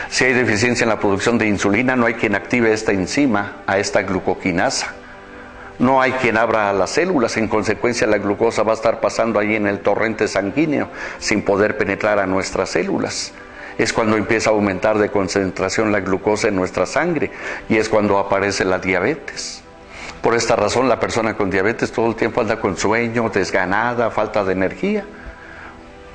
Si hay deficiencia en la producción de insulina, no hay quien active esta enzima, a esta glucoquinasa. No hay quien abra las células, en consecuencia la glucosa va a estar pasando ahí en el torrente sanguíneo sin poder penetrar a nuestras células. Es cuando empieza a aumentar de concentración la glucosa en nuestra sangre y es cuando aparece la diabetes. Por esta razón la persona con diabetes todo el tiempo anda con sueño, desganada, falta de energía,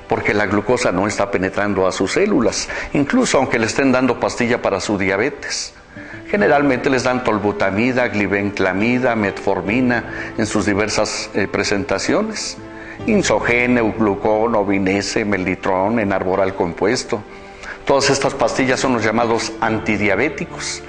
porque la glucosa no está penetrando a sus células, incluso aunque le estén dando pastilla para su diabetes. Generalmente les dan tolbutamida, glibenclamida, metformina en sus diversas presentaciones. Insogene, Euglucón, Ovinese, Melitrón, enarboral compuesto. Todas estas pastillas son los llamados antidiabéticos.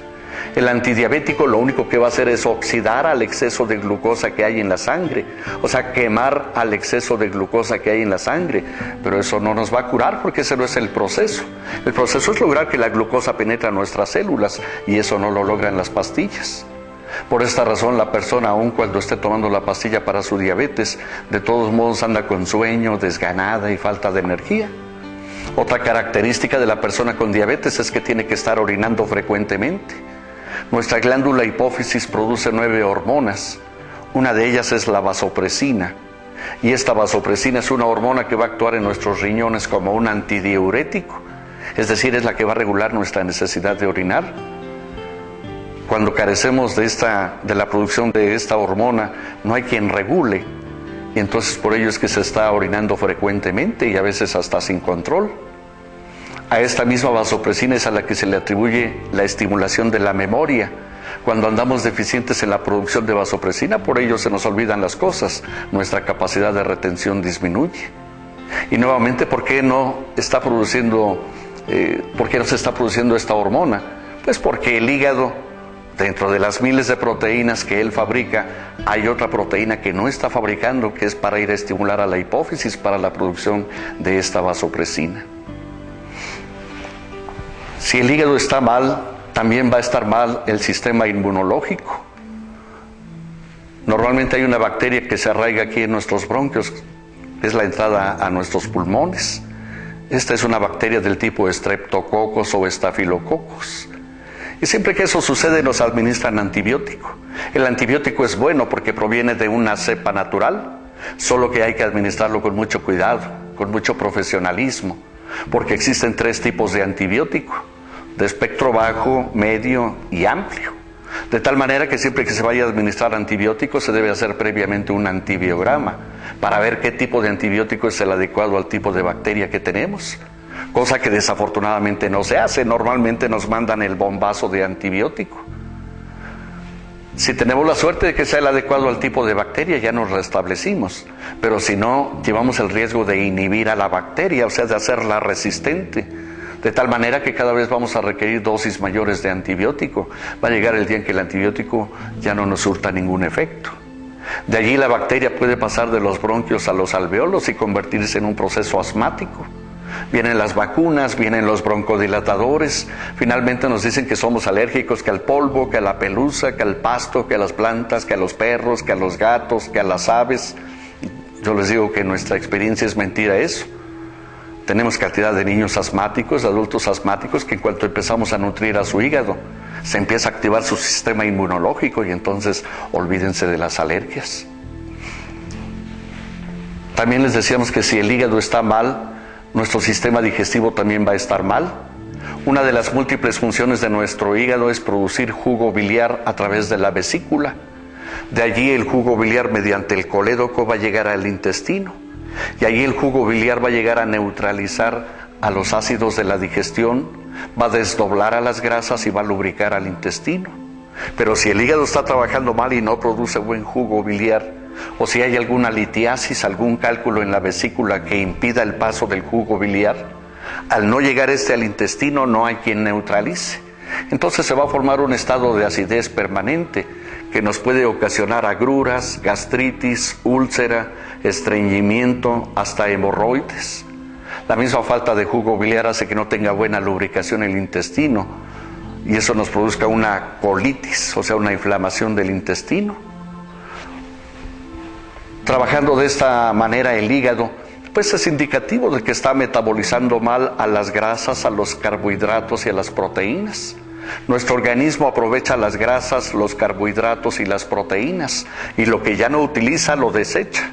El antidiabético lo único que va a hacer es oxidar al exceso de glucosa que hay en la sangre, o sea, quemar al exceso de glucosa que hay en la sangre, pero eso no nos va a curar porque ese no es el proceso. El proceso es lograr que la glucosa penetre a nuestras células y eso no lo logran las pastillas. Por esta razón la persona, aun cuando esté tomando la pastilla para su diabetes, de todos modos anda con sueño, desganada y falta de energía. Otra característica de la persona con diabetes es que tiene que estar orinando frecuentemente. Nuestra glándula hipófisis produce 9 hormonas. Una de ellas es la vasopresina. Y esta vasopresina es una hormona que va a actuar en nuestros riñones como un antidiurético. Es decir, es la que va a regular nuestra necesidad de orinar. Cuando carecemos de la producción de esta hormona, no hay quien regule. Y entonces por ello es que se está orinando frecuentemente y a veces hasta sin control. A esta misma vasopresina es a la que se le atribuye la estimulación de la memoria. Cuando andamos deficientes en la producción de vasopresina, por ello se nos olvidan las cosas, nuestra capacidad de retención disminuye. Y nuevamente, ¿por qué no se está produciendo esta hormona? Pues porque el hígado, dentro de las miles de proteínas que él fabrica, hay otra proteína que no está fabricando, que es para ir a estimular a la hipófisis para la producción de esta vasopresina. Si el hígado está mal, también va a estar mal el sistema inmunológico. Normalmente hay una bacteria que se arraiga aquí en nuestros bronquios, es la entrada a nuestros pulmones. Esta es una bacteria del tipo Streptococcus o Staphylococcus. Y siempre que eso sucede nos administran antibiótico. El antibiótico es bueno porque proviene de una cepa natural, solo que hay que administrarlo con mucho cuidado, con mucho profesionalismo, porque existen 3 tipos de antibiótico: de espectro bajo, medio y amplio. De tal manera que siempre que se vaya a administrar antibióticos se debe hacer previamente un antibiograma para ver qué tipo de antibiótico es el adecuado al tipo de bacteria que tenemos. Cosa que desafortunadamente no se hace. Normalmente nos mandan el bombazo de antibiótico. Si tenemos la suerte de que sea el adecuado al tipo de bacteria, ya nos restablecimos. Pero si no, llevamos el riesgo de inhibir a la bacteria, o sea, de hacerla resistente. De tal manera que cada vez vamos a requerir dosis mayores de antibiótico. Va a llegar el día en que el antibiótico ya no nos surta ningún efecto. De allí la bacteria puede pasar de los bronquios a los alveolos y convertirse en un proceso asmático. Vienen las vacunas, vienen los broncodilatadores, finalmente nos dicen que somos alérgicos, que al polvo, que a la pelusa, que al pasto, que a las plantas, que a los perros, que a los gatos, que a las aves. Yo les digo que nuestra experiencia es mentira eso. Tenemos cantidad de niños asmáticos, de adultos asmáticos, que en cuanto empezamos a nutrir a su hígado, se empieza a activar su sistema inmunológico y entonces olvídense de las alergias. También les decíamos que si el hígado está mal, nuestro sistema digestivo también va a estar mal. Una de las múltiples funciones de nuestro hígado es producir jugo biliar a través de la vesícula. De allí el jugo biliar mediante el colédoco va a llegar al intestino. Y allí el jugo biliar va a llegar a neutralizar a los ácidos de la digestión, va a desdoblar a las grasas y va a lubricar al intestino. Pero si el hígado está trabajando mal y no produce buen jugo biliar, o si hay alguna litiasis, algún cálculo en la vesícula que impida el paso del jugo biliar, al no llegar al intestino no hay quien neutralice. Entonces se va a formar un estado de acidez permanente que nos puede ocasionar agruras, gastritis, úlcera, estreñimiento, hasta hemorroides. La misma falta de jugo biliar hace que no tenga buena lubricación el intestino y eso nos produzca una colitis, o sea, una inflamación del intestino. Trabajando de esta manera el hígado, pues es indicativo de que está metabolizando mal a las grasas, a los carbohidratos y a las proteínas. Nuestro organismo aprovecha las grasas, los carbohidratos y las proteínas, y lo que ya no utiliza lo desecha.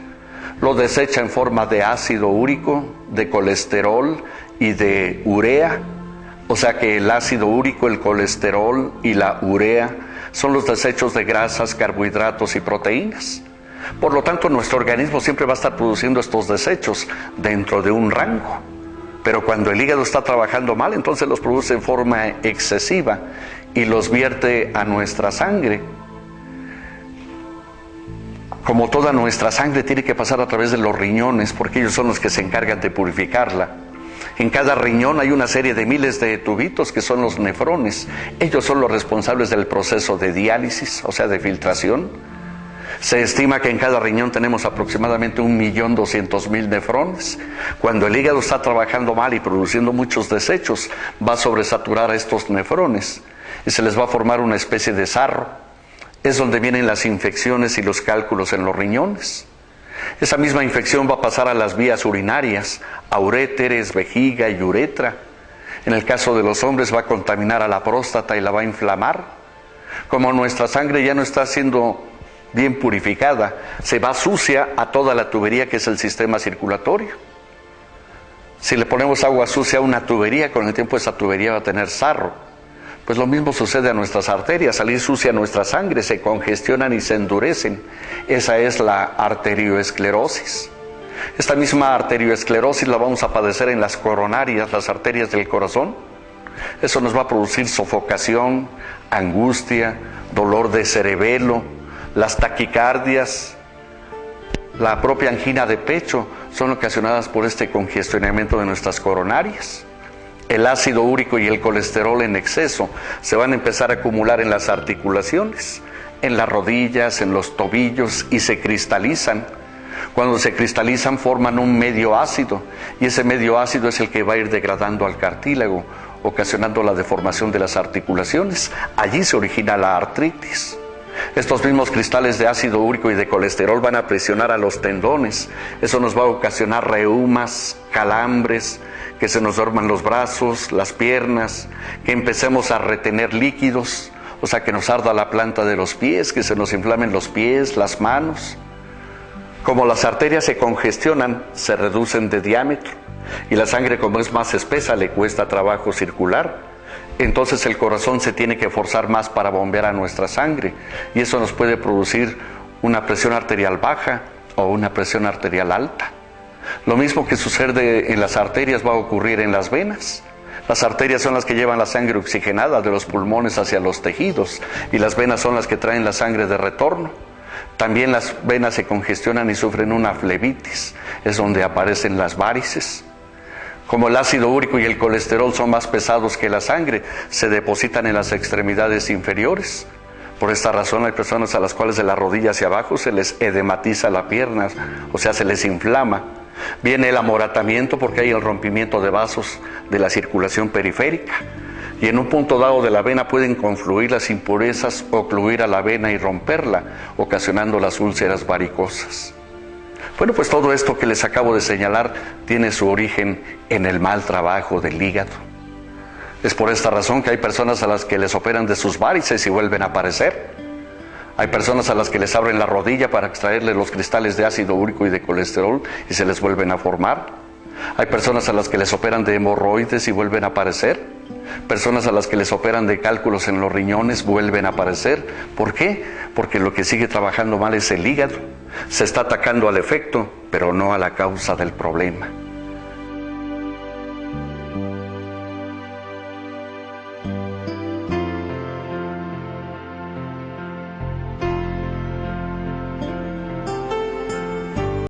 Lo desecha en forma de ácido úrico, de colesterol y de urea. O sea que el ácido úrico, el colesterol y la urea son los desechos de grasas, carbohidratos y proteínas. Por lo tanto, nuestro organismo siempre va a estar produciendo estos desechos dentro de un rango. Pero cuando el hígado está trabajando mal, entonces los produce en forma excesiva y los vierte a nuestra sangre. Como toda nuestra sangre tiene que pasar a través de los riñones, porque ellos son los que se encargan de purificarla. En cada riñón hay una serie de miles de tubitos que son los nefrones. Ellos son los responsables del proceso de diálisis, o sea, de filtración. Se estima que en cada riñón tenemos aproximadamente 1.200.000 nefrones. Cuando el hígado está trabajando mal y produciendo muchos desechos, va a sobresaturar a estos nefrones y se les va a formar una especie de sarro. Es donde vienen las infecciones y los cálculos en los riñones. Esa misma infección va a pasar a las vías urinarias, a uréteres, vejiga y uretra. En el caso de los hombres va a contaminar a la próstata y la va a inflamar. Como nuestra sangre ya no está siendo bien purificada, se va sucia a toda la tubería que es el sistema circulatorio. Si le ponemos agua sucia a una tubería, con el tiempo esa tubería va a tener sarro. Pues lo mismo sucede a nuestras arterias, salir sucia nuestra sangre, se congestionan y se endurecen. Esa es la arterioesclerosis. Esta misma arterioesclerosis la vamos a padecer en las coronarias, las arterias del corazón. Eso nos va a producir sofocación, angustia, dolor de cerebelo, las taquicardias, la propia angina de pecho son ocasionadas por este congestionamiento de nuestras coronarias. El ácido úrico y el colesterol en exceso se van a empezar a acumular en las articulaciones, en las rodillas, en los tobillos y se cristalizan. Cuando se cristalizan forman un medio ácido y ese medio ácido es el que va a ir degradando al cartílago, ocasionando la deformación de las articulaciones. Allí se origina la artritis. Estos mismos cristales de ácido úrico y de colesterol van a presionar a los tendones. Eso nos va a ocasionar reumas, calambres, que se nos duerman los brazos, las piernas, que empecemos a retener líquidos, o sea, que nos arda la planta de los pies, que se nos inflamen los pies, las manos. Como las arterias se congestionan, se reducen de diámetro y la sangre, como es más espesa, le cuesta trabajo circular. Entonces el corazón se tiene que forzar más para bombear a nuestra sangre y eso nos puede producir una presión arterial baja o una presión arterial alta. Lo mismo que sucede en las arterias va a ocurrir en las venas. Las arterias son las que llevan la sangre oxigenada de los pulmones hacia los tejidos y las venas son las que traen la sangre de retorno. También las venas se congestionan y sufren una flebitis, es donde aparecen las varices. Como el ácido úrico y el colesterol son más pesados que la sangre, se depositan en las extremidades inferiores. Por esta razón hay personas a las cuales de la rodilla hacia abajo se les edematiza la pierna, o sea, se les inflama. Viene el amoratamiento porque hay el rompimiento de vasos de la circulación periférica. Y en un punto dado de la vena pueden confluir las impurezas, ocluir a la vena y romperla, ocasionando las úlceras varicosas. Bueno, pues todo esto que les acabo de señalar tiene su origen en el mal trabajo del hígado. Es por esta razón que hay personas a las que les operan de sus varices y vuelven a aparecer. Hay personas a las que les abren la rodilla para extraerle los cristales de ácido úrico y de colesterol y se les vuelven a formar. Hay personas a las que les operan de hemorroides y vuelven a aparecer. Personas a las que les operan de cálculos en los riñones vuelven a aparecer. ¿Por qué? Porque lo que sigue trabajando mal es el hígado. Se está atacando al efecto, pero no a la causa del problema.